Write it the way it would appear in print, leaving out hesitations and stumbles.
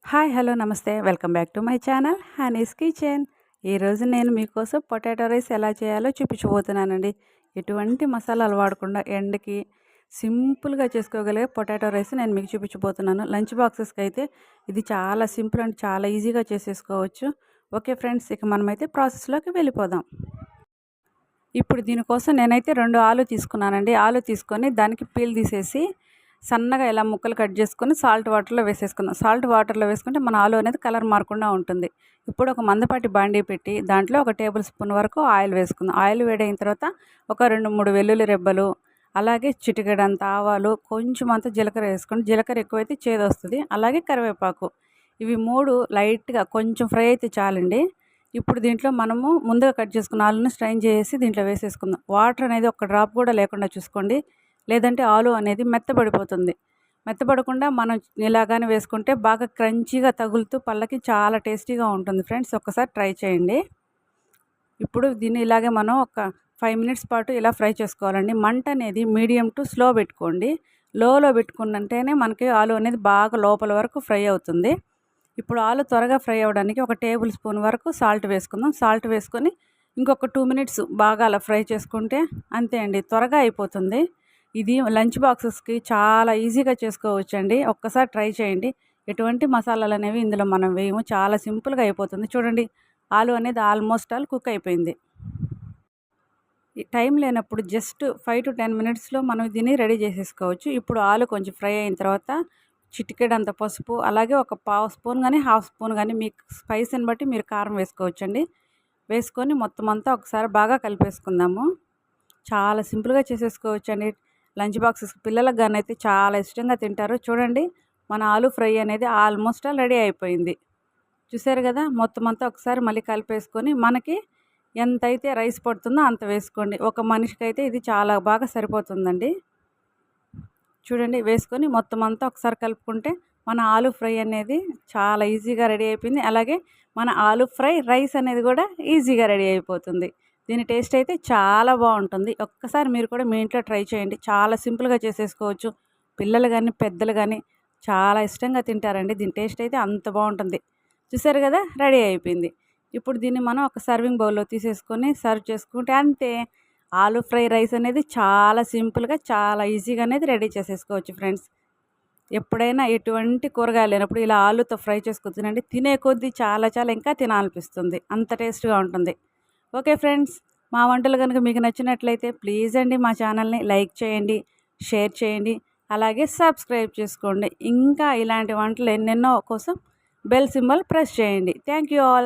Hi hello నమస్తే welcome back to my channel Honey's kitchen. ఈరోజు నేను మీకోసం పొటాటో రైస్ ఎలా చేయాలో చూపించబోతున్నానండి. ఎటువంటి మసాలాలు వాడకుండా ఎండకి సింపుల్గా చేసుకోగలిగే పొటాటో రైస్ నేను మీకు చూపించబోతున్నాను. లంచ్ బాక్సెస్కి అయితే ఇది చాలా సింపుల్ అండ్ చాలా ఈజీగా చేసేసుకోవచ్చు. ఓకే ఫ్రెండ్స్, ఇక మనమైతే ప్రాసెస్లోకి వెళ్ళిపోదాం. ఇప్పుడు దీనికోసం నేనైతే 2 ఆలు తీసుకున్నానండి. ఆలు తీసుకొని దానికి పీల్ తీసేసి సన్నగా ఇలా ముక్కలు కట్ చేసుకొని సాల్ట్ వాటర్లో వేసేసుకుందాం. సాల్ట్ వాటర్లో వేసుకుంటే మన ఆలు అనేది కలర్ మారకుండా ఉంటుంది. ఇప్పుడు ఒక మందపాటి బాండీ పెట్టి దాంట్లో 1 టేబుల్ స్పూన్ వరకు ఆయిల్ వేసుకుందాం. ఆయిల్ వేడైన తర్వాత ఒక 2-3 వెల్లుల్లి రెబ్బలు, అలాగే చిటికెడంత ఆవాలు, కొంచెం అంత జీలకర్ర వేసుకోండి. జీలకర్ర ఎక్కువైతే చేదు వస్తుంది. అలాగే కరివేపాకు, ఇవి 3 లైట్గా కొంచెం ఫ్రై అయితే చాలండి. ఇప్పుడు దీంట్లో మనము ముందుగా కట్ చేసుకున్న ఆలుని స్ట్రైన్ చేసి దీంట్లో వేసేసుకుందాం. వాటర్ అనేది ఒక డ్రాప్ కూడా లేకుండా చూసుకోండి, లేదంటే ఆలు అనేది మెత్తబడిపోతుంది. మెత్తబడకుండా మనం ఇలాగానే వేసుకుంటే బాగా క్రంచీగా తగులుతూ పళ్ళకి చాలా టేస్టీగా ఉంటుంది ఫ్రెండ్స్. ఒక్కసారి ట్రై చేయండి. ఇప్పుడు దీన్ని ఇలాగే మనం ఒక 5 మినిట్స్ పాటు ఇలా ఫ్రై చేసుకోవాలండి. మంట అనేది మీడియం టు స్లో పెట్టుకోండి. లోలో పెట్టుకున్నంటేనే మనకి ఆలు అనేది బాగా లోపల వరకు ఫ్రై అవుతుంది. ఇప్పుడు ఆలు త్వరగా ఫ్రై అవ్వడానికి 1 టేబుల్ స్పూన్ వరకు సాల్ట్ వేసుకుందాం. సాల్ట్ వేసుకొని ఇంకొక 2 మినిట్స్ బాగా అలా ఫ్రై చేసుకుంటే అంతే అండి, త్వరగా అయిపోతుంది. ఇది లంచ్ బాక్సెస్కి చాలా ఈజీగా చేసుకోవచ్చండి. ఒక్కసారి ట్రై చేయండి. ఎటువంటి మసాలాలు అనేవి ఇందులో మనం వేయము, చాలా సింపుల్గా అయిపోతుంది. చూడండి, ఆలు అనేది ఆల్మోస్ట్ ఆల్ కుక్ అయిపోయింది. ఈ టైం లేనప్పుడు జస్ట్ 5 to 10 మినిట్స్లో మనం దీన్ని రెడీ చేసేసుకోవచ్చు. ఇప్పుడు ఆలు కొంచెం ఫ్రై అయిన తర్వాత చిటికెడంత పసుపు, అలాగే ఒక పావు స్పూన్ కానీ హాఫ్ స్పూన్ కానీ మీకు స్పైసీని బట్టి మీరు కారం వేసుకోవచ్చండి. వేసుకొని మొత్తం అంతా ఒకసారి బాగా కలిపేసుకుందాము. చాలా సింపుల్గా చేసేసుకోవచ్చండి. లంచ్ బాక్సెస్ పిల్లలకు కానీ అయితే చాలా ఇష్టంగా తింటారు. చూడండి, మన ఆలు ఫ్రై అనేది ఆల్మోస్ట్ ఆల్ రెడీ అయిపోయింది. చూసారు కదా, మొత్తం అంతా ఒకసారి మళ్ళీ కలిపేసుకొని మనకి ఎంతైతే రైస్ పడుతుందో అంత వేసుకోండి. ఒక మనిషికి అయితే ఇది చాలా బాగా సరిపోతుందండి. చూడండి, వేసుకొని మొత్తం అంతా ఒకసారి కలుపుకుంటే మన ఆలు ఫ్రై అనేది చాలా ఈజీగా రెడీ అయిపోయింది. అలాగే మన ఆలు ఫ్రై రైస్ అనేది కూడా ఈజీగా రెడీ అయిపోతుంది. దీని టేస్ట్ అయితే చాలా బాగుంటుంది. ఒక్కసారి మీరు కూడా మీ ఇంట్లో ట్రై చేయండి. చాలా సింపుల్గా చేసేసుకోవచ్చు. పిల్లలు కానీ పెద్దలు కానీ చాలా ఇష్టంగా తింటారండి. దీని టేస్ట్ అయితే అంత బాగుంటుంది. చూసారు కదా, రెడీ అయిపోయింది. ఇప్పుడు దీన్ని మనం ఒక సర్వింగ్ బౌల్లో తీసేసుకొని సర్వ్ చేసుకుంటే అంతే. ఆలు ఫ్రై రైస్ అనేది చాలా సింపుల్గా చాలా ఈజీగా అనేది రెడీ చేసేసుకోవచ్చు ఫ్రెండ్స్. ఎప్పుడైనా ఎటువంటి కూరగాయలు లేనప్పుడు ఇలా ఆలుతో ఫ్రై చేసుకొని తినండి. తినే కొద్దీ చాలా చాలా ఇంకా తినాలనిపిస్తుంది, అంత టేస్ట్గా ఉంటుంది. ఓకే ఫ్రెండ్స్, మా వంటలు కనుక మీకు నచ్చినట్లయితే ప్లీజ్ అండి మా ఛానల్ని లైక్ చేయండి, షేర్ చేయండి, అలాగే సబ్స్క్రైబ్ చేసుకోండి. ఇంకా ఇలాంటి వంటలు ఎన్నెన్నో కోసం బెల్ సింబల్ ప్రెస్ చేయండి. Thank you all.